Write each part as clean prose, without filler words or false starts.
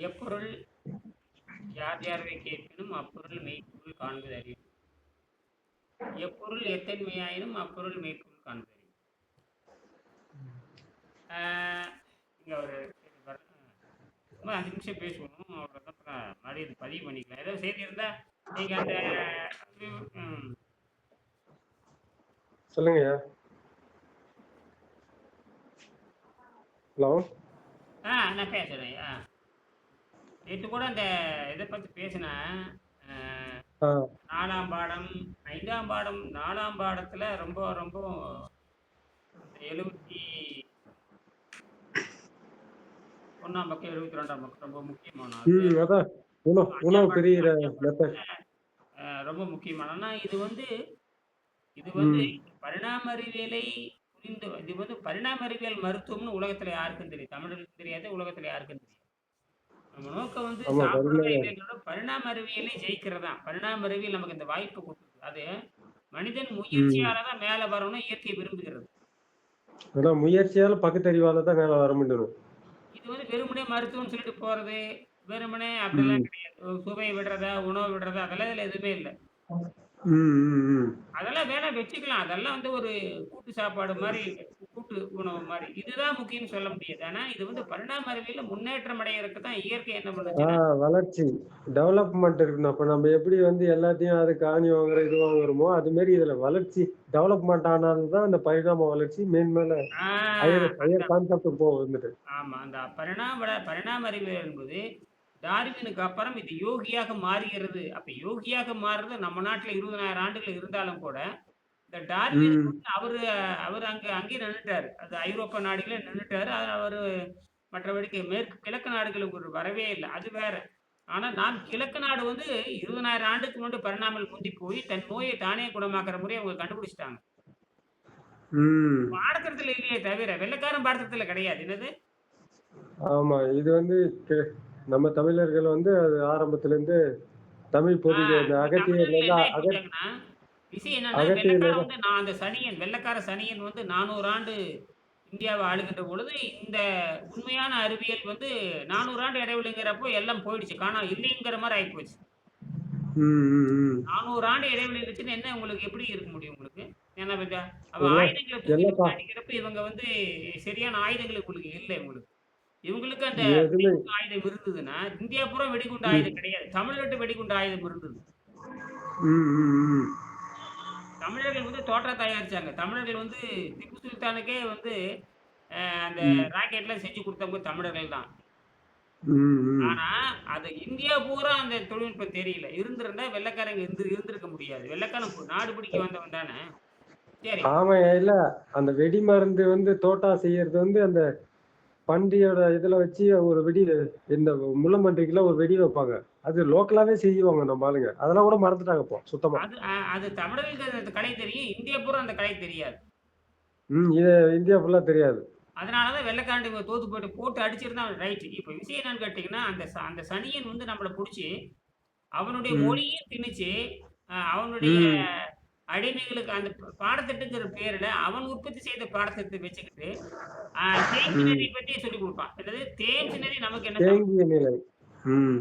எப்பொருள் யார் யார்வை கேட்பினும் அப்பொருள் மெய்ப்பொருள் காண்பது அறிவு. எப்பொருள் எத்தன்மையாயினும் அப்பொருள் மெய்ப்பொருள் காண்பது அறிவு. ஆஹ் இங்க ஒரு சரி சும்மா 5 நிமிஷம் பேசுவோம். அவ்வளோதான். அப்புறம் மறுபடியும் இது பதிவு பண்ணிக்கலாம். ஏதோ செய்தி இருந்தா நீங்க அந்த ம், சொல்லுங்கய்யா. ஹலோ. நான் பேசுறேன். நேற்று கூட அந்த இதை பத்தி பேசினேன். ஆ 4ஆம் பாடம் 5ஆம் பாடம் 4ஆம் பாடத்துல ரொம்ப ரொம்ப அந்த 71ஆம் பக்கம் 72ஆம் பக்கம் ரொம்ப முக்கியமான அது. அதான் உணவு 5ஆம் பாடத்துல பிரியிற 5ஆம் மெத்தட். பாடத்துல ரொம்ப முக்கியமான. ஆனா இது வந்து ம் பரிணாம அறிவியலை இது வந்து பரிணாம அறிவியல் மருத்துவம்னு உலகத்துல யாருக்கும் தெரியும். தமிழர்களுக்கு தெரியாது, உலகத்துல யாருக்கும் தெரியாது. நம்ம நோக்கம் வந்து ஆமா சாப்பிடுறதா பரிணாம. இல்லைங்களோட பரிணாம அறிவியலை ஜெயிக்கிறதா. பரிணாம அறிவியல் நமக்கு இந்த வாய்ப்பு கொடுக்குது. அது மனிதன் ம் முயற்சியால தான் மேல வரணும், இயற்கை விரும்புகிறது. அதான் முயற்சியால பகுத்தறிவால தான் மேல வர முடியும். இது வந்து வெறுமனே மருத்துவம்னு சொல்லிட்டு போறது, வெறுமனே அப்படிலாம் ம் கிடையாது. சுவை விடுறதா, உணவு விடுறதா அதெல்லாம் இதுல எதுவுமே இல்ல. ம் ம் ம் அதெல்லாம் வேணா வச்சுக்கலாம். அதெல்லாம் வந்து ஒரு கூட்டு சாப்பாடு மாரி, கூட்டு உணவு மாரி. இதுதான் முக்கியம்னு சொல்ல முடியாது. ஆனா இது வந்து பரிணாம அறிவியல்ல முன்னேற்றம் அடையறதுக்கு தான் இயற்கை என்ன பண்ணுச்சுன்னா வளர்ச்சி டெவலப்மெண்ட் இருக்கணும். அப்ப நம்ம எப்படி வந்து எல்லாத்தையும் அதுக்கு ஆணி வாங்குறோம் இது வாங்குறோமோ அது மாதிரி இதுல வளர்ச்சி டெவலப்மெண்ட் ஆனால்தான் அந்த பரிணாம வளர்ச்சி மேன்மேல ஆ ஹையர் அந்த ஹையர் கான்செப்ட் வந்துட்டு. ஆமா. அந்த பரிணாம அறிவியல் என்பது டார்வினுக்கு அப்புறம் இது யோகியாக மாறுகிறது. அப்ப யோகியாக மாறுறது நம்ம நாட்டுல 20,000 ஆண்டுகள் இருந்தாலும் கூட, இந்த டார்வினுக்கு ம் வந்து அவரு அவரு அங்கேயே நின்னுட்டாரு. அது ஐரோப்பா நாடுகளே நின்னுட்டாரு. அவரு மற்றபடிக்கு கிழக்கு நாடுகளுக்கு ஒரு வரவே இல்ல. அது வேற. ஆனா நாம் கிழக்கு நாடு வந்து 20,000 ஆண்டுக்கு முன்னாடி பரிணாமல் முந்தி போய் தன் நோயை தானே குணமாக்குற முறைய அவங்க கண்டுபிடிச்சுட்டாங்க. ம் பாடத்திட்டத்துல இல்லையே தவிர, வெள்ளைக்காரன் பாடத்திட்டத்துல கிடையாது. என்னது? ஆமா. இது வந்து கி- நம்ம தமிழர்கள் வந்து அது ஆரம்பத்துல இருந்து தமிழ் ஆ பொதிகை இந்த இப்ப அகத்தியர்ல தமிழர்கள் இருந்து என்ன ஆயி போச்சாங்கன்னா, விஷயம் என்னன்னா, அகத்தியில வெள்ளைக்காரன் வந்து நான் அந்த சனியன், வெள்ளைக்கார சனியன் வந்து 400 ஆண்டு இந்தியாவ ஆளுகின்ற பொழுது, இந்த உண்மையான அறிவியல் வந்து 400 ஆண்டு இடைவெளிங்கிறப்போ எல்லாம் போயிடுச்சு. இல்லைங்கிற மாரி ஆயிப்போச்சு. ம் ம் ம் 400 ஆண்டு இடைவெளி இருந்துச்சுன்னா என்ன உங்களுக்கு எப்படி இருக்க முடியும் உங்களுக்கு? ஏன்னா அவ எல்லாம் ஆயுதங்கள தூக்கிட்டு எல்லாம் வந்து அடிக்கிறப்ப இவங்க வந்து சரியான ஆயுதங்கள் உங்களுக்கு இல்ல உங்களுக்கு. இவங்களுக்கு அந்த எதுவுமே. வெடிகுண்டு ஆயுதம் இருந்ததுன்னா, இந்தியா பூரா வெடிகுண்டு ம் ஆயுதம் கிடையாது. தமிழ்நாட்டு வெடிகுண்டு ஆயுதம் இருந்தது. ம் ம் ம் தமிழர்கள் வந்து தோட்டா தயாரிச்சாங்க. தமிழர்கள் வந்து திப்பு சுல்தானுக்கே வந்து அந்த ம் ராக்கெட்லாம் செஞ்சு குடுத்தவங்க தமிழர்கள் தான். ம் ம் ஆனா, அது இந்தியா பூரா அந்த தொழில்நுட்பம் தெரியல. இருந்திருந்தா வெள்ளைக்காரங்க இருந்திருக்க முடியாது. வெள்ளைக்காரன் நாடு பிடிக்க வந்தவன் தானே! சரி. ஆமா. இல்ல அந்த வெடி மருந்து வந்து தோட்டா செய்யறது வந்து அந்த பன்றியோட இதுல வச்சு ஒரு வெடி இந்த முள்ளம்பன்றிக்குலாம் ஒரு வெடி வைப்பாங்க. அது லோக்கலாவே செய்வாங்க நம்ம ஆளுங்க. அதெல்லாம் கூட மறந்துட்டாங்க இப்போ சுத்தமா. அது தமிழர்களுக்கு அந்த கலை தெரியும். இந்தியா பூரா அந்த கலை தெரியாது. இது இந்தியா ஃபுல்லா தெரியாது. அதனால தான் வெள்ளைக்காரன் இவங்க தோத்து போட்டு அடிச்சிருந்தா ரைட். இப்ப விஷயம் என்னன்னு கேட்டீங்கன்னா, அந்த சனியன் வந்து நம்மள புடிச்சு, அவனுடைய ம் மொழியும் திணிச்சு, அவனுடைய ம் அடிமைகளுக்கு அந்த பாடத்திட்டங்கிற பேருல அவன் உற்பத்தி செய்த பாடத்திட்டத்த வச்சுக்கிட்டு, தேம்ஸ் ம் நதிய பத்தி சொல்லிக் குடுப்பான். என்னது தேம்ஸ் நதி நமக்கு என்ன தேங்கிய நிலை. ம்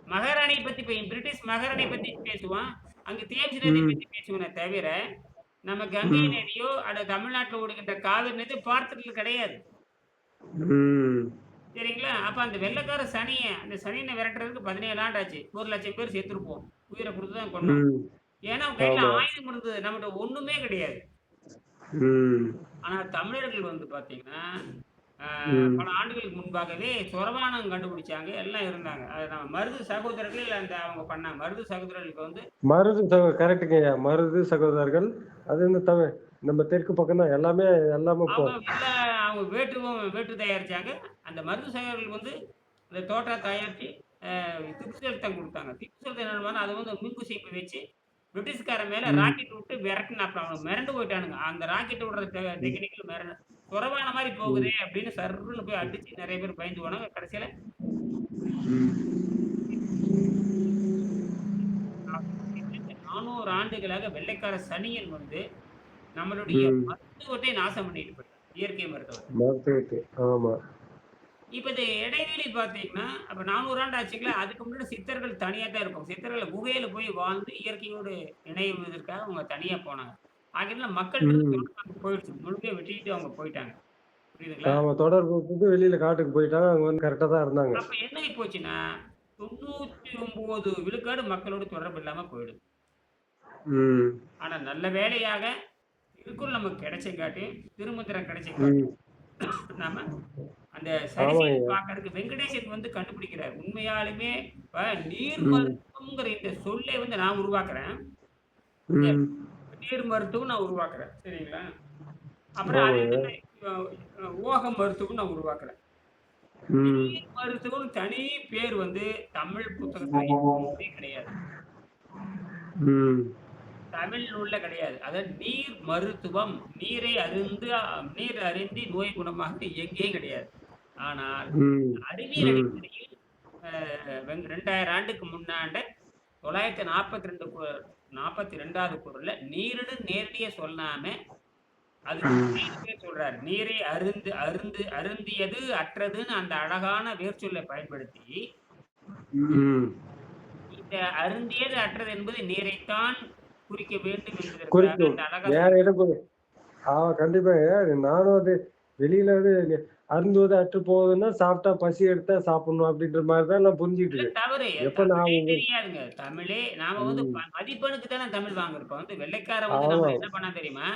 மகாராணிய பத்தி பிரிட்டிஷ் மகாராணிய பத்தி பேசுவான். அங்க தேம்ஸ் நதிய ம் பத்தி பேசுவனே தவிர, நம்ம கங்கை ம் நதியோ, தமிழ்நாட்டுல ஓடுகின்ற காவிரி நதியோ பாடத்திட்டத்துல கிடையாது. ம் சரிங்களா? அப்ப அந்த சனியன விரட்டுறதுக்கு 17 ஆண்டு ஆச்சு. 1,00,000 பேர் செத்துருப்போம். உயிர குடுத்து தான் கொன்னோம். ம் ஏன்னா, அவன் கையில ஆமா. ஆயுதம் இருந்தது. நம்மட்ட ஒண்ணுமே கிடையாது. ம் ஆனா, தமிழர்கள் வந்து பார்த்தீங்கன்னா, அ ம் பல ஆண்டுகளுக்கு முன்பாகவே சொரபானம் கண்டுபிடிச்சாங்க. எல்லாம் இருந்தாங்க. அது நம்ம மருது சகோதரர்கள் அவங்க பண்ணாங்க. மருது சகோதரர்களுக்கு வந்து கரெக்ட்டுங்கய்யா. மருது சகோதரர்கள். அது வந்து நம்ம தெற்கு பக்கம் தான் எல்லாமே இப்போ. அவங்க அவங்க வேட்டு தயாரிச்சாங்க. அந்த மருது சகோதரர்கள் வந்து அந்த தோட்டா தயாரிச்சு திப்பு சுல்தான் குடுத்தாங்க. திப்பு சுல்தான் என்ன பண்ணுவாருன்னா, அத வந்து மின்கு சீப்பு வச்சு பிரிட்டிஷ்காரன் மேல ம் ராக்கெட் விட்டு விரட்டுனாப்ல. அவனுங்க மிரண்டு போய்ட்டானுங்க. அந்த ராக்கெட் விடுற ம் டெக்னிக்ல சொரவான மாரி ம் போகுதே அப்படின்னு சர்ருன்னு போய் அடிச்சு நெறைய பேர் பயந்து போனாங்க. கடைசியில ம் 400 ஆண்டுகளாக வெள்ளைக்கார சனியன் வந்து நம்மளுடைய ம் மருத்துவத்தை நாசம் பண்ணிட்டு போயிட்டான். இயற்கை மருத்துவத்த. மருத்துவத்தை. ஆமா. இப்ப இந்த இடைவெளி பார்த்தீங்கன்னா, அப்ப 400 ஆண்டு ஆச்சுங்களா, அதுக்கு முன்னாடி சித்தர்கள் தனியா தான் இருக்கும். சித்தர்கள் குகையில போய் வாழ்ந்து இயற்கையோடு இணைவதற்காக அவங்க தனியா போனாங்க. ஆகையினால மக்கள்ட்ட இருந்து ம். தொடர்பு அங்க போயிடுச்சு. முழுமையா வெட்டிட்டு அவங்க போயிட்டாங்க. புரியுதுங்களா? ஆமா. தொடர்பு விட்டுட்டு வெளியில காட்டுக்கு போயிட்டாங்க. அவங்க வந்து கரெக்ட்டா தான் இருந்தாங்க. அப்ப என்ன ஆயி போச்சுன்னா, 99 விழுக்காடு மக்களோட தொடர்பு இல்லாம போயிடுது. ம். ஆனா நல்ல வேளையாக திருக்குறள் நமக்கு கிடைச்சங்காட்டி, திருமந்திரம் கிடைச்சங்காட்டி, ம். நாம அந்த சரி செய்து ஆமாங்கய்யா. பார்க்கறதுக்கு வெங்கடேசன் வந்து கண்டுபிடிக்கிறார். உண்மையாலுமே இப்ப நீர் ம். மருத்துவம்ங்கிற இந்த சொல்லே வந்து நான் உருவாக்குறேன். சரி. ம். நீர் மருத்துவம் நான் உருவாக்குறேன். சரிங்களா? அப்புறம் அதே ஆமாங்க. மாரி அ ஓக மருத்துவம் நான் உருவாக்குறேன். ம். நீர் மருத்துவம்னு தனி பேர் வந்து தமிழ் புத்தகத்துல எங்கேயுமே கிடையாது. ம். தமிழ் நூல்ல கிடையாது. அதாவது நீர் மருத்துவம், நீர் அருந்தி நோய் குணமாகுது எங்கேயும் கிடையாது. ஆனால் ம். அறிவியல் ம். அடிப்படையில் 2000 ஆண்டுக்கு முன்னாண்ட 942 42வது குறள்ல நீருன்னு நேரடியா சொல்லாம, அதுக்கு ம். இன்னொரு பேர் சொல்றாரு. நீரை அருந்தியது அற்றதுன்னு அந்த அழகான வேர்ச்சொல்லை பயன்படுத்தி, ம். இந்த அருந்தியது அற்றது என்பது நீரைத்தான் குறிக்க வேண்டும் என்பதற்காக குறிக்கும். இந்த அழகா வேற இடம் கண்டிப்பாங்க. நானும் அது வெளியில வந்து அருந்துவது அற்று போகுதுன்னா, சாப்பிட்டா பசி எடுத்தா சாப்பிடணும் அப்படின்ற மாரி தான் நான் புரிஞ்சுகிட்டு இல்ல இருக்கேன். தவறு. எப்ப நான் தமிழே உங்க தெரியாதுங்க. தமிழே நாம வந்து ம். மதிப்பெண்ணுக்கு தானே தமிழ் வாங்குறோம். இப்ப வந்து வெள்ளைக்காரன் வந்து ஆமா. நம்மள என்ன பண்ணான் தெரியுமா?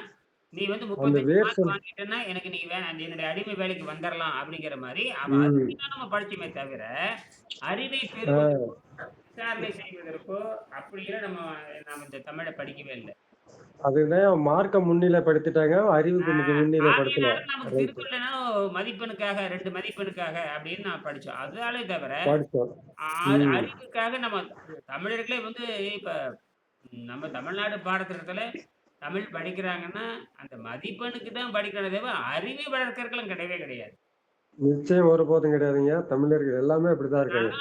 நீ வந்து அந்த 35 வேர் மார்க் சொல் வாங்கிட்டன்னா, எனக்கு நீ என்னுடைய அடிமை வேலைக்கு வந்துரலாம் அப்படிங்கிற மாரி, அவன் ம். அதுக்கு தான் நம்ம படிச்சோமே தவிர, அறிவை ஆ. பெறுவதற்கோ, விசாரணை செய்வதற்கோ அப்படிலாம் நாம இந்த தமிழ படிக்கவே இல்ல. அதுதான் மார்க்க முன்னிலைப்படுத்திட்டாங்க. அறிவு ஆ கொஞ்சம் முன்னிலைப்படுத்தல. ஆகையினால நமக்கு ரைட்டு. திருக்குறள்னா மதிப்பெண்ணுக்காக 2 மதிப்பெண்ணுக்காக அப்படின்னு நான் படிச்சோம். அதனாலே தவிர, படிச்சோம். ம். அறிவுக்காக நம்ம தமிழர்களே வந்து இப்ப நம்ம தமிழ்நாடு பாடத்திட்டத்துல தமிழ் படிக்கிறாங்கன்னா, அந்த மதிப்பெண்ணுக்கு தான் படிக்கணுமே தவிர, அறிவை வளர்க்கறதுக்கெல்லாம் கிடையவே கிடையாது. நிச்சயம் ஒருபோதும் கிடையாதுங்க. தமிழர்கள் எல்லாமே அப்படித்தான் இருக்காங்க.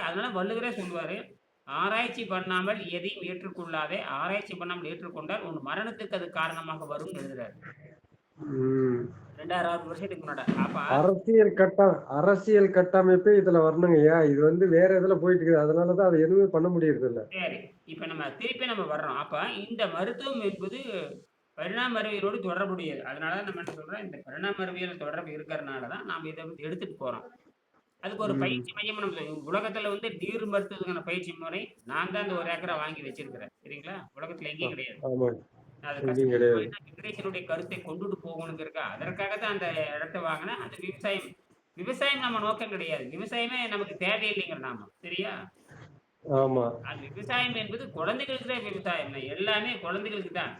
அதனால வள்ளுவரே சொல்லுவாரு, "ஆராய்ச்சி பண்ணாமல் எதையும் ஏற்றுக்கொள்ளாதே. ஆராய்ச்சி பண்ணாமல் ஏற்றுக்கொண்டால் உன் மரணத்துக்கு அது காரணமாக வரும்னு" எழுதுறாரு. ம். 2000 வருஷத்துக்கு முன்னாட. அப்ப அரசியல் கட்டமைப்பே இதுல வரணுங்கய்யா. இது வந்து வேற இதுல போயிட்டு இருக்குது. அதனால தான் அத எதுவுமே பண்ண முடியறதில்ல. சரி. இப்ப திருப்பி நம்ம வர்றோம். அப்ப இந்த மருத்துவம் என்பது பரிணாம அறிவியலோடு தொடர்புடையது. அதனால தான் நம்ம என்ன சொல்றோம், இந்த பரிணாம அறிவியல் தொடர்பு இருக்கிறனால தான் நாம இத வந்து எடுத்துட்டு போறோம். அதுக்கு ஒரு ம். பயிற்சி மையம் உலகத்துல வந்து நீர் மருத்துவத்துக்கான பயிற்சி முறை நான் தான் அந்த 1 ஏக்கரா வாங்கி வச்சிருக்கிறேன். சரிங்களா? உலகத்துல அ எங்கேயும் கிடையாது. ஆமாங்க. நான் அத எங்கேயும் கஷ்டப்பட்டு கிடையாது. வாங்கினா வெங்கடேசனுடைய கருத்தை கொண்டுட்டு போகணுங்கிறதுக்கா அதற்காக தான் அந்த இடத்த வாங்குனேன். அது விவசாயம் விவசாயம் நம்ம நோக்கம் கிடையாது. விவசாயமே நமக்கு தேவையில்லைங்கிற நாம. சரியா? ஆமா. அது விவசாயம் என்பது குழந்தைகளுக்கு தான் விவசாயம். எல்லாமே குழந்தைகளுக்கு தான்.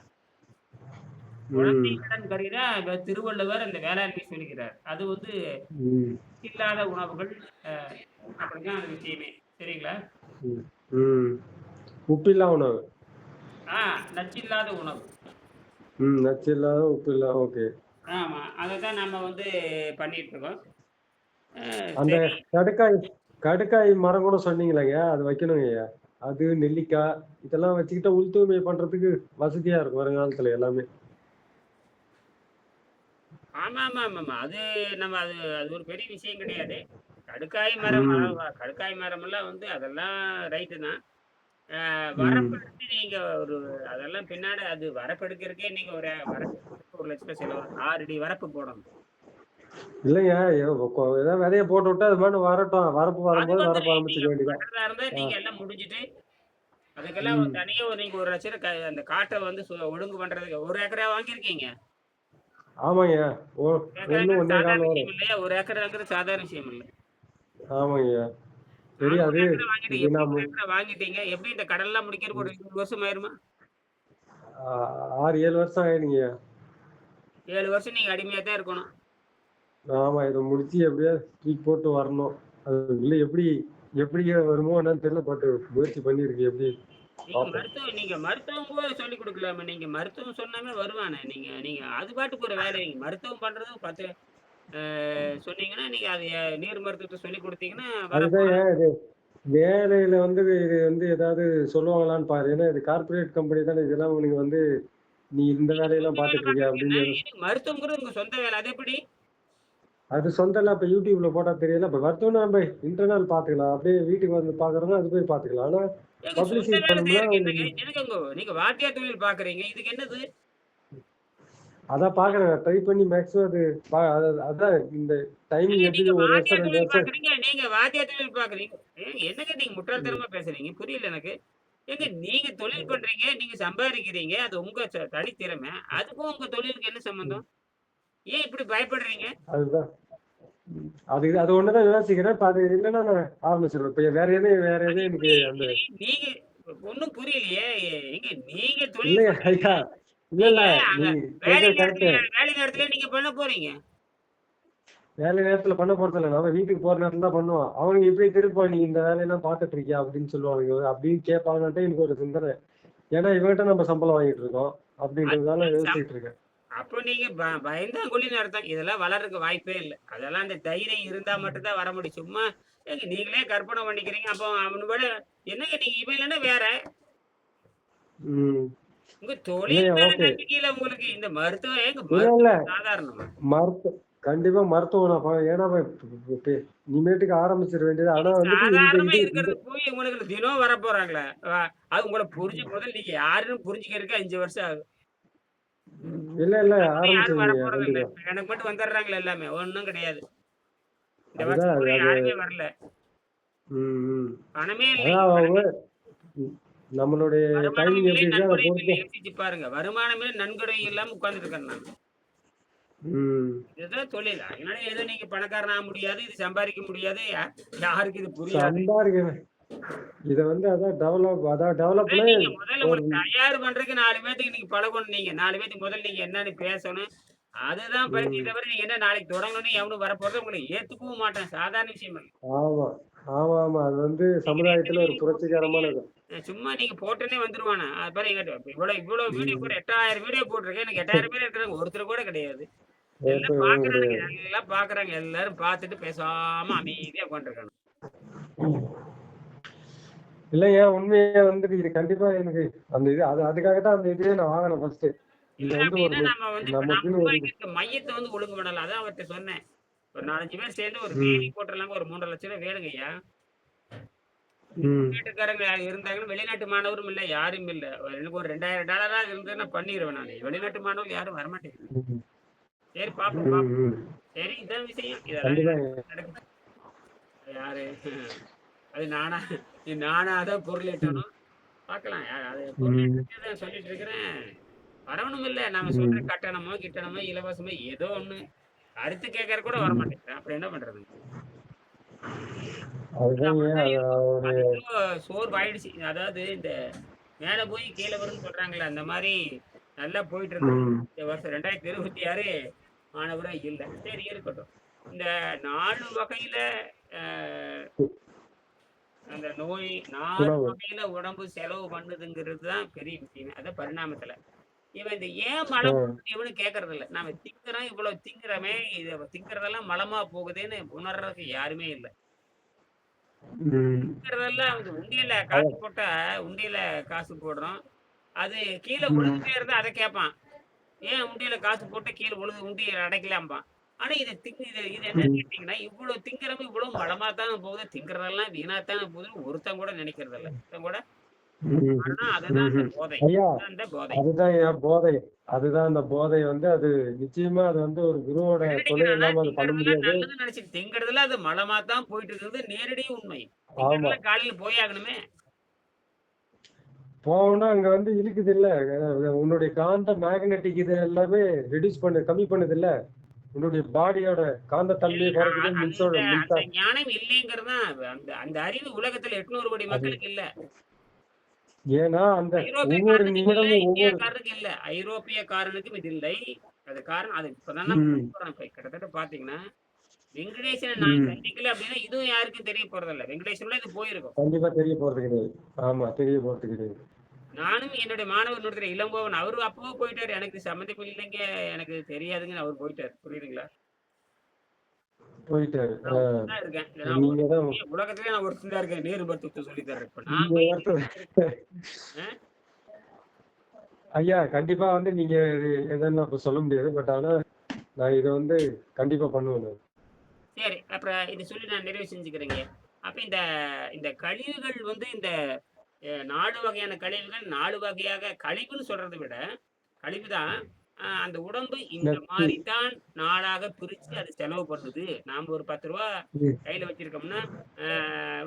குழந்தை ம். கடன் கருதிதான் திருவள்ளுவர் அந்த வேளாண்மை சொல்லுகிறார். அது வந்து ம். இல்லாத உணவுகள் அ அப்படிதான் அந்த விஷயமே. சரிங்களா? ம். ம். உப்பில்லா உணவு. ஆ நச்சில்லாத உணவு. ம். நச்சில்லாத, உப்பில்லா ஓகே. ஆமா. அததான் நம்ம வந்து பண்ணிட்டு இருக்கோம். அந்த சரி. கடுக்காய் கடுக்காய் மரம் கூட சொன்னீங்களேங்க, அது வைக்கணுங்கய்யா. அது நெல்லிக்கா இதெல்லாம் வச்சுக்கிட்டா உள் தூய்மை பண்றதுக்கு வசதியா இருக்கும் வருங்காலத்துல எல்லாமே. ஆமாமாமாமா. அது அது ஒரு பெரிய விஷயம் கிடையாது. கடுக்காய் மரம் ம். கடுக்காய் மரமெல்லாம் வந்து அதெல்லாம் ரைட்டு தான். வரப்பு ம். எடுத்து நீங்க அதெல்லாம் பின்னாடி அது வரப்பு எடுக்கிறதுக்கே நீங்க வரப்பு எடுக்கிறதுக்கு 1,00,000 செலவாகும். 6 அடி வரப்பு போடணும். இல்லைங்க. ஏதாவது விதைய போட்டு விட்டா அது பாட்டுக்கு வரட்டும். வரப்பு அது வரும்போது வரப்பு வந்துரும். நீங்க ஆரம்பிச்சுக்க வேண்டியதுதான். பண்றதா இருந்தா ஆ. நீங்க எல்லாம் முடிச்சுட்டு, அதுக்கெல்லாம் ம். தனியா நீங்க 1,00,000 அந்த காட்ட வந்து ஒழுங்கு பண்றதுக்கு 1 ஏக்கரா வாங்கியிருக்கீங்க? ஆமாங்கய்யா. ஒ 1 1, ஏக்கராங்கிறது 1 1/4 சாதாரண விஷயம் வரும். இல்லையா? 1 ஏக்கராங்கிறது சாதாரண விஷயம் இல்ல. ஆமாங்கய்யா. சரி நானும் 1 அது ஏக்கரா வாங்கிட்டேன். இது எப்படி நாம 1 ஏக்கரா வாங்கிட்டீங்க? எப்படி இந்த கடன்லாம் முடிக்கிறதுக்கு ஒரு 20 வருஷம் ஆயிருமா? ஆ 6, 7 வருஷம் ஆயிடுங்கய்யா. 7 வருஷம் நீங்க அடிமையா தான் இருக்கணும். ஆமா. இத முடிச்சு எப்படியாவது தூக்கி போட்டு வரணும். அதுக்குள்ள எப்படி எப்படிங்க வருமோ என்னன்னு தெரியல. பட் முயற்சி பண்ணியிருக்கு எப்படி பார்ப்போம். நீங்க மருத்துவம் கூட சொல்லிக் குடுக்கலாமே! நீங்க மருத்துவம் சொன்னாமே வருவானே! நீங்க நீங்க அது பாட்டுக்கு ஒரு வேலை. நீங்க மருத்துவம் பண்றது 10 சொன்னீங்கன்னா, நீங்க அது நீர் மருத்துவத்த சொல்லிக் குடுத்தீங்கன்னா, அதுதான்யா இது வேலையில வந்து இது வந்து ஏதாவது சொல்லுவாங்களான்னு பாரு. ஏன்னா இது கார்ப்பரேட் கம்பெனி தானே. இதெல்லாம் நீங்க வந்து நீ இந்த நீங்க வேலையெல்லாம் சொந்த வேலை பார்த்துட்டு இருக்கியா? பார்க்குறீங்கன்னா, அப்படின்னு இது மருத்துவம்ங்கிறது உங்க சொந்த வேலை. அது எப்படி? அது சொந்தம்லாம் இப்ப யூடியூப்ல போட்டா தெரியல. இப்ப வருத்தம்னா நம்ம இன்டர்னல் பாத்துக்கலாம். அப்படியே வீட்டுக்கு வந்து பாக்குறோம்னா அது போய் பாத்துக்கலாம். ஆனா ஏங்க சொந்த பப்ளிசிட்டி வேலை பண்ணோம்னா செய்யறதுக்கு என்னங்க? என்னங்க நீங்க வாத்தியார் தொழில் பார்க்குறீங்க. இதுக்கு என்னது? அதான் பாக்குறேன். ட்ரை பண்ணி மேக்ஸிமம் அது அதான் இந்த டைமிங் ஏங்க எப்படி நீங்க ஒரு வருஷம் வாத்தியார் 2 தொழில் வருஷம். பார்க்குறீங்க. நீங்க வாத்தியார் தொழில் பார்க்குறீங்க. ஏங்க என்னங்க நீங்க ம். முட்டாள்தனமா பேசுறீங்க? புரியல எனக்கு. ஏங்க நீங்க தொழில் பண்றீங்க, நீங்க சம்பாதிக்கிறீங்க. அது உங்க தனித்திறமை. அதுக்கும் உங்க தொழிலுக்கு என்ன ம். சம்மந்தம்? ஏன் இப்படி பயப்படுறீங்க? அதுதான். அது அது ஒண்ணுதான் யோசிக்கிறேன். இப்ப அது இல்லன்னா நான் ஆரம்பிச்சிருவேன். இப்ப வேற எதுவும் அது எனக்கு எப்படி அந்த நீங்க ஒண்ணும் புரியலையே. ஏங்க நீங்க தொழில் இல்லையா பண்றீங்க. ஐயா. இல்ல, நீங்க இல்ல. அங்க நீங்க வேலை கேட்கறது கரெக்ட்டு. நேரத்துல வேலை நேரத்துல நீங்க பண்ண போறீங்க. வேலை நேரத்துல பண்ண போறதில்ல. நம்ம வீட்டுக்கு போற நேரத்துல தான் பண்ணுவோம். அவனுங்க இப்படி திருப்பா நீ இந்த வேலையெல்லாம் பார்த்துட்டு இருக்கியா? அப்படின்னு சொல்லுவானுங்க. அப்படின்னு கேட்பாங்கன்ட்டு எனக்கு ஒரு சிந்தனை. ஏன்னா இவன்கிட்ட நம்ம சம்பளம் வாங்கிட்டு இருக்கோம். அப்படின்றதுனால அது யோசிச்சுட்டு இருக்கேன். அப்போ நீங்க பயந்தாங்கொள்ளின்னு அர்த்தம். இதெல்லாம் வளர்றதுக்கு வாய்ப்பே இல்ல. அதெல்லாம் அந்த தைரியம் இருந்தா மட்டும் தான் வர முடியும். சும்மா ஏங்க நீங்களே கற்பனை பண்ணிக்கிறீங்க. அப்போ அவன விட என்னங்க நீங்க இவன் இல்லன்னா வேற. ம். உங்க தொழில் இல்லையா மேல ஓகே. நம்பிக்கை இல்ல உங்களுக்கு. இந்த மருத்துவம் ஏங்க இல்ல, இல்ல. மருத்துவம் சாதாரணமா? கண்டிப்பா மருத்துவம் நான் ஏன்னா இனிமேட்டுக்கு ஆரம்பிச்சிட வேண்டியது. இது ஆனா வந்துட்டு இந்த சாதாரணமா இது இந்த இருக்கிறது போய் உங்களுக்கு தினம் வரப்போறாங்களே. அது உங்கள முதல்ல நீங்க யாருன்னு புரிஞ்சுக்கிறதுக்கு 5 வருஷம் ஆகும். இல்ல, இல்ல அதுக்குள்ள யாரும் ஆரம்பிச்சிருவீங்க வரப்போறதில்ல. கண்டிப்பா. எனக்கு மட்டும் வந்துடுறாங்களே எல்லாமே. ஒண்ணும் கிடையாது. இந்த அதுதான் வருஷம் அது பூரா அது யாருமே வரல. ம், ம். பணமே இல்லை. அதான் அவங்க ம். நம்மளுடைய வருமானமும் டைமிங் இல்லை, எப்படி இருக்கோ அத நன்கொடையும் பொறுத்து. இல்லை. யோசிச்சு பாருங்க. வருமானமே நன்கொடையும் இல்லாம உட்கார்ந்துட்டு இருக்கேன் நான். ம். இதுதான் தொழில். அதனால ஏதோ நீங்க பணக்காரன் ஆக முடியாது. இது சம்பாதிக்க முடியாது. யாருக்கு இது புரியாது. சம்பாரிக்கணும். இத வந்து அதான் டெவலப்னா முதல்ல ஒரு உங்களுக்கு தயார் பண்றதுக்கு 4 பேத்துக்கு நீங்க பழகணும் நீங்க. 4 பேத்துக்கு முதல்ல நீங்க என்னன்னு பேசணும். அதுதான் பயிற்சியே ம். தவிர நீங்க என்ன நாளைக்கு தொடங்கணும்னு எவனும் வரப்போறது உங்கள ஏத்துக்கவும் மாட்டான். சாதாரண விஷயம் இல்ல. ஆமா. ஆமாமா. அது வந்து நீங்க சமுதாயத்துல ஒரு ஏற்கனவே போட்டுருக்கீங்க. புரட்சிகரமானது. சும்மா நீங்க போட்டோனே வந்துருவானா? அது பாரு என்கிட்ட இவ்வளோ இவ்வளோ வீடியோ ம். கூட 8000 வீடியோ போட்டுருக்கேன். எனக்கு 8000 பேர் இருக்கிறாங்க. ஒருத்தர் கூட கிடையாது. எல்லாம் ஒருத்தரும் பார்க்குறானுங்க. கிடையாது. எல்லாம் பார்க்குறாங்க. எல்லாரும் பார்த்துட்டு பேசாம அமைதியா உட்காந்துருக்கானுங்க. இல்லைங்க உண்மையா வந்துட்டு இது கண்டிப்பா எனக்கு அந்த இது அதுக்காக தான் அந்த இதே நான் வாங்குனேன் ஃபர்ஸ்ட்டு. இல்ல இது வந்து ஒரு அப்டின்னா நம்ம வந்து இப்ப நான் நமக்குன்னு ஒரு இது. உருவாக்கி இருக்க மையத்த வந்து ஒழுங்கு பண்ணலாம். அதான் அவர்ட்ட சொன்னேன். ஒரு 4, 5 பேர் சேர்ந்து ஒரு வேலி ம். போட்டுறலாங்க. ஒரு 3,50,000 வேணுங்கய்யா. ம். வெளிநாட்டுக்காரங்க இருந்தாங்கன்னா, வெளிநாட்டு மாணவரும் இல்ல, யாரும் இல்ல. எனக்கு ஒரு $2000 இருந்ததுன்னா பண்ணிருவேன் நானு. வெளிநாட்டு மாணவர்கள் யாரும் வரமாட்டேங்கிறாங்க. ம். சரி பார்ப்போம், ம். பார்ப்போம். ம். சரி இதான் விஷயம். இதெல்லாம் கண்டிப்பாங்க. நடக்குது. யாரு அது நானா நானா தான் பொருள் ம். ஈட்டணும். பார்க்கலாம். அது பொருள் ம். ஈட்டுறதுக்கு தான் சொல்லிட்டு இருக்கிறேன். வரணும் இல்ல. நாம சொல்ற ம். கட்டணமோ, கிட்டணமோ, இலவசமோ ஏதோ ஒண்ணு. அடுத்து கேட்கற கூட ம். வரமாட்டேங்கிறான். அப்புறம் என்ன பண்றது? அதுதாங்க அப்படிதான் அது இருக்கும். ஒரு அது ஏதோ சோர்வாயிடுச்சு. அதாவது இந்த மேல போய் கீழ வரும்ன்னு சொல்றாங்கல்ல, அந்த மாரி நல்லா போயிட்டு இருந்தது. ம். இந்த வருஷம் 2026 மாணவரா இல்ல. சரி இருக்கட்டும். இந்த 4 வகையில அ அந்த நோய் 4 உணவு. வகையில உடம்பு செலவு பண்ணுதுங்கிறது தான் பெரிய விஷயமே. அதான் பரிணாமத்துல. இவன் இந்த ஏன் ஆ. மலம் போகுதுன்னு இவனும் கேட்கறதில்ல. நாம திங்கிறோம், இவ்வளவு திங்கிறோமே, இத திங்கிறதெல்லாம் மலமா போகுதேன்னு உணர்றதுக்கு யாருமே இல்ல. ம். திங்கிறதெல்லாம் வந்து உண்டியல்ல அத காசு போட்டா, உண்டியல்ல காசு போடுறோம். அது கீழ ம். விழுந்துட்டே இருந்தா அத கேட்பான். ஏன் உண்டியல்ல காசு போட்டு கீழ விழுது உண்டியல் அடைக்கலாம்பான். ஆனா இது என்னன்னு ம். கேட்டீங்கன்னா, இவ்ளோ திங்கிறவன் இவ்ளோ மலமா தான போகுது, திங்கிறதெல்லாம் வீணா தான போகுதுன்னு ஒருத்தன் கூட நினைக்கிறதில்ல. ஒருத்தன் கூட ம்ஹ்ம். ஆனா அதுதான் அந்த ம்ஹ்ம். போதை. ஐயா அதுதான் அந்த போதை. அதுதான் என் போதை. அதுதான் அந்த போதை வந்து அது நிச்சயமா அது வந்து ஒரு குருவோட என்ன துணை நினைக்கிறான்னா, இல்லாம அது பண்ண திங்கிறதெல்லாம் முடியாது. நல்லதுன்னு நினைச்சுட்டு திங்கிறதுல அது மலமா தான் போயிட்டு இருக்குது நேரடி உண்மை. ஆமா. திங்கிறதெல்லாம் காலையில போயே ஆகணுமே! போனோம்னா அங்க வந்து இழுக்குதுல்ல. உன்னுடைய காந்த மேக்னெட்டிக் இது எல்லாமே கம்மி பண்ணுதுல்ல. உன்னுடைய பாடியோட காந்த தன்மைய குறைக்குது அந்த அந்த ஞானம் இல்லைங்கிறது தான் அந்த அந்த அறிவு உலகத்துல 800 கோடி அது மக்களுக்கு இல்ல. ஏன்னா அந்த ஒவ்வொரு ஐரோப்பியக்காரனுக்கும் இல்ல, நிமிடமும் ஒவ்வொரு இந்தியாக்காரனுக்கும் இல்ல. ஐரோப்பியக்காரனுக்கும் இது இல்லை. அது காரணம் அது இப்பதான் நான் ம். போறேன். இப்ப கிட்டத்தட்ட பார்த்தீங்கன்னா, வெங்கடேசன நான் ம். சந்திக்கல அப்டின்னா, இதுவும் யாருக்கும் தெரிய போறதில்ல. வெங்கடேசனோட இது போயிருக்கும். கண்டிப்பா தெரிய போறது கிடையாது. ஆமா, தெரிய போறது கிடையாது. நானும் என்னுடைய மாணவர் இன்னொருத்தர் இளங்கோவன் அவரு அப்பவே போயிட்டாரு. எனக்கு சம்மந்தமே இல்லைங்க. எனக்கு தெரியாதுங்கன்னு அவரு போயிட்டாரு. புரியுதுங்களா? போயிட்டாரு. நான் ஒருத்தன் தான் இருக்கேன். நான் நீங்க தான் உலகத்திலேயே நான் ஒருத்தன் தான் இருக்கேன். நேரு மருத்துவத்த சொல்லி தர்றேன். இப்ப நான் நீங்க போய் ஒருத்தர் அ ஐயா கண்டிப்பா வந்து நீங்க இது எதுன்னு அப்ப சொல்ல முடியாது. பட் ஆனா நான் இத வந்து கண்டிப்பா பண்ணுவேன் நான். சரி. அப்புறம் இத சொல்லி நான் நிறைவு செஞ்சுக்கிறேங்க. அப்ப இந்த இந்த கழிவுகள் வந்து இந்த 4 வகையான கழிவுகள் 4 வகையாக கழிவுன்னு சொல்றத விட, கழிவு தான். அந்த உடம்பு இந்த நச்சு. மாரி தான் நாளாக பிரிச்சு அது செலவு பண்ணுது. நாம ஒரு ரூ. 10 ம். கையில வச்சிருக்கோம்னா,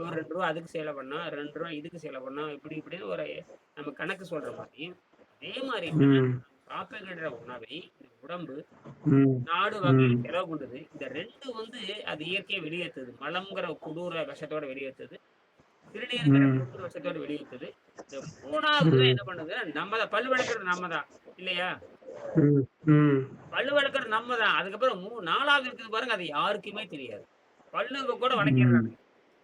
ஒரு ரூ. 2 அதுக்கு செலவு பண்ணோம். ரூ. 2 இதுக்கு செலவு பண்ணோம். இப்படி இப்படின்னு ஒரு நம்ம கணக்கு சொல்ற மாரி, அதே மாரி தான் ம். சாப்பிடுகின்ற உணவை இந்த உடம்பு ம். 4 ம். வகையில செலவு பண்ணுது. இந்த 2 வந்து அது இயற்கையா வெளியேத்துது. மலம்ங்கிற கொடூர விஷத்தோட வெளியேத்துது. சிறுநீர்ங்கிற ம். கொடூர விஷத்தோட வெளியேத்துது. இந்த 3வது தான் ம். என்ன பண்ணுது, நம்ம தான் பல் விளக்குறது நம்ம தான். இல்லையா? ம். ம். பல்லு விளக்குறது நம்ம தான். அதுக்கப்புறம் 4வது இருக்குது பாருங்க, அது யாருக்குமே தெரியாது. பல்லுங்க கூட ம். விளக்கிடுறானுங்க.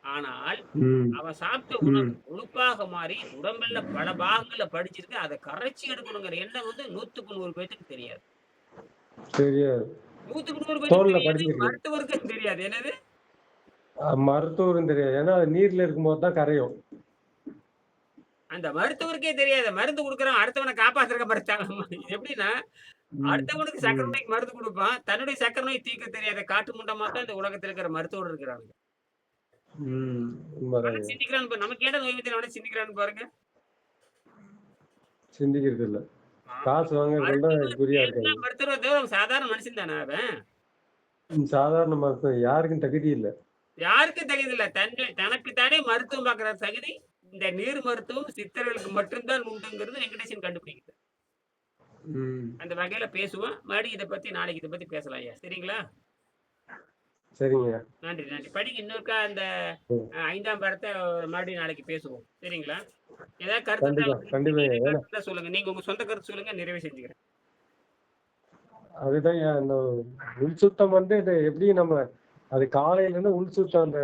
ஆனால், ம். அவன் சாப்பிட்ட ம். உணவு கொழுப்பாக மாறி உடம்புல பல பாகங்கள்ல படிஞ்சிருக்கு. அத கரைச்சு எடுக்கணுங்கிற எண்ணம் வந்து 100க்கு 100 பேத்துக்கு தெரியாது. தெரியாது. 100க்கு 100 பேத்துக்கு தோல்ல தெரியாது. படிஞ்சிருக்கு. மருத்துவருக்கும் தெரியாது. என்னது? மருத்துவரும் தெரியாது. ஏன்னா அது நீர்ல இருக்கும்போது தான் கரையும். அந்த மருத்துவருக்கே தெரியாது. மருந்து குடுக்குறவன் அடுத்தவன காப்பாத்துறக்க மறுத்தாங்க. எப்படின்னா, ம். அடுத்தவனுக்கு சர்க்கரை ம். நோய்க்கு மருந்து குடுப்பான். தன்னுடைய சர்க்கரை நோய் தீர்க்க தெரியாத காட்டு முண்டமா தான் இந்த உலகத்துல இருக்கிற மருத்துவர் இருக்கிறானுங்க. ம். அவன உண்மதாங்க. சிந்திக்கிறான்னு பாரு. நமக்கு கேட்ட நோய் பத்தி அவன சிந்திக்கிறான்னு பாருங்க. சிந்திக்கிறது இல்ல. ஆமா. காசு வாங்குறதுல தான் மருத்துவர் குறியா பேரு இருக்காங்க. தான் மருத்துவரே தவிர அவன் சாதாரண மனுஷன் தானே அவன். சாதாரண மருத்துவம் யாருக்கும் தகுதி இல்ல. யாருக்கும் தகுதி இல்ல. தனக்கு தானே மருத்துவம் பார்க்கிற தகுதி இந்த நீர் மருத்துவம் சித்தர்களுக்கு மட்டும் தான் உண்டுங்கிறது வெங்கடேசன் கண்டுபிடிக்குது. ம். அந்த வகையில பேசுவோம். மறுபடியும் நாளைக்கு இத பத்தி பேசலாம் ஐயா. சரிங்களா? சரிங்க. நன்றி, நன்றி. படிங்க இன்னொருக்கா அந்த ம். 5ஆம் பாடத்த மறுபடியும் நாளைக்கு பேசுவோம். சரிங்களா? ஏதாவது கருத்து இருந்தா கண்டிப்பா, கண்டிப்பாங்க. நீங்க ஏன்னா கருத்து இருந்தா சொல்லுங்க. நீங்க உங்க சொந்த கருத்து சொல்லுங்க. நிறைவு செஞ்சுக்கிறேன். அதுதாங்க அந்த உள் சுத்தம் வந்து இது எப்படி நம்ம அது காலையில இருந்து உள் சுத்தம் அந்த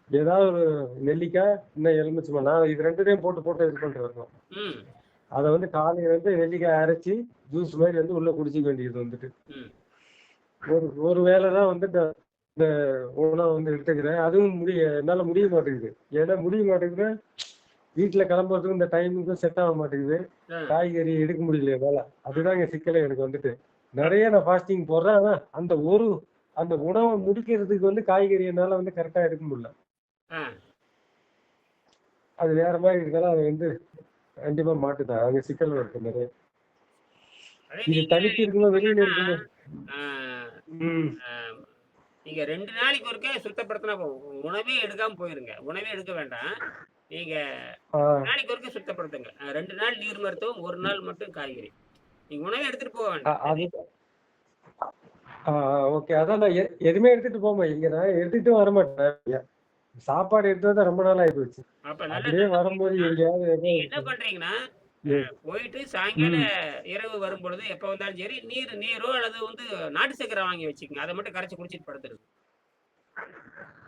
ஏதாவது ஒரு நெல்லிக்காய், இன்னும் எலுமிச்சம்பழம். நான் இது 2த்தையும் போட்டு போட்டு இது பண்ணிட்டு வரணும். ம், அத வந்து காலையில வந்து நெல்லிக்காய் அரைச்சு, ஜூஸ் மாரி வந்து உள்ள குடிச்சுக்க வேண்டியது வந்துட்டு. ம். ஒரு ஒரு வேளை தான் வந்து இந்த இந்த உணவ வந்து எடுத்துக்கிறேன். அதுவும் என்னால முடிய மாட்டேங்குது. ஏன்னா முடிய மாட்டேங்குது. வீட்ல கிளம்புறதுக்கும் இந்த டைமுக்கும் செட் ஆக மாட்டேங்குது. ஆ, காய்கறி எடுக்க முடியல என்னால. ஆ, அதுதாங்க சிக்கலே எனக்கு வந்துட்டு. ஆ, நெறைய நான் ஃபாஸ்டிங் போடுறேன். ஆனா அந்த உணவ முடிக்கிறதுக்கு வந்து காய்கறி என்னால வந்து கரெக்ட்டா எடுக்க முடியல. ஆ. அது வேற மாரி இருக்கனால அது வந்து கண்டிப்பா மாட்டுது. அங்க சிக்கல் இருக்கு நெறைய. அதே இது நீங்க தனித்து எப்படி இருக்கும்போது வெளியில பண்ணணும்னா, இருக்கும்போது ஆ, ம். ஆ, நீங்க 2 நாளைக்கு ஒருக்கா சுத்தப்படுத்தினா போதும். உணவே எடுக்காம போயிருங்க. உணவே எடுக்க வேண்டாம். நீங்க ஆ, 2 நாளைக்கு ஒருக்கா சுத்தப்படுத்துங்க. 2 நாள் நீர் மருத்துவம், 1 நாள் மட்டும் காய்கறி. நீங்க உணவே எடுத்துட்டு போ வேண்டாம். அது ஓகே. அதான் நான் எதுவுமே எடுத்துட்டு இங்க நான் எடுத்துட்டும் வரமாட்டேன். சாப்பாடு எடுத்து வந்தா ரொம்ப நாள் ஆயிப்போச்சு. அப்ப நல்ல அப்படியே நல்ல வரும்போது முயற்சி. எங்கேயாவது நீங்க என்ன பண்றீங்கன்னா, ம். போயிட்டு சாயங்கால ம். இரவு வரும்பொழுது எப்ப வந்தாலும் சரி, நீரோ அல்லது வந்து நாட்டு சர்க்கரை வாங்கி வச்சுக்கங்க. அத மட்டும் கரைச்சு குடிச்சிட்டு படுத்துருங்க.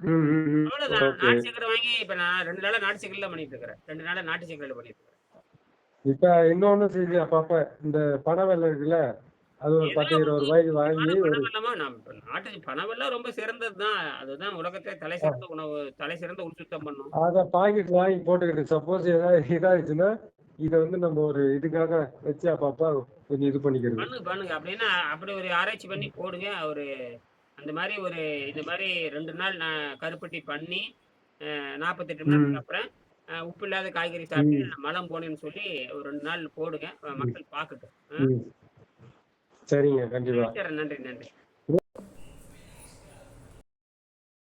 ம். ம். ம். அவ்வளோதான். ஓகே. நாட்டு சர்க்கரை வாங்கி இப்ப நான் 2 நாளா நாட்டு சர்க்கரைல பண்ணிட்டு இருக்கிறேன். 2 நாளா நாட்டு சர்க்கரைல பண்ணிட்டு இருக்கிறேன். இப்ப இன்னொன்னு செஞ்சு அப்பப்ப இந்த பனவெல்லம் இருக்குல்ல, அது ஒரு ரூ. 10, எதெல்லாம் ரூ. வந்து 20 முக்கியமான வாங்கி ஒரு பணவெல்லமோ நம்ம இப்ப நாட்டு பணவெல்லம் ரொம்ப சிறந்தது தான். அதுதான் உலகத்திலே தலை அ சிறந்த உணவு. தலை சிறந்த உள் சுத்தம் பண்ணும். அத பாக்கெட் வாங்கி போட்டுக்கிட்டு சப்போஸ் ஏதாவது இதாயிடுச்சுன்னா, இத வந்து நம்ம ஒரு இதுக்காக வச்சு அப்பப்ப கொஞ்சம் இது பண்ணிக்கிறது. பண்ணுங்க. அப்படின்னா அப்படி ஒரு ஆராய்ச்சி பண்ணி போடுங்க. அந்த மாரி இந்த மாரி 2 நாள் நான் கருப்பட்டி பண்ணி, 48 மணி நேரத்துக்கு ம். அப்புறம் உப்பு இல்லாத காய்கறி ம். சாப்பிட்டு மலம் போனேன்னு சொல்லி ஒரு 2 நாள் போடுங்க. ம். மக்கள் பார்க்கட்டும். ம். சரிங்க. கண்டிப்பா. வச்சுர்றேன். நன்றி, நன்றி.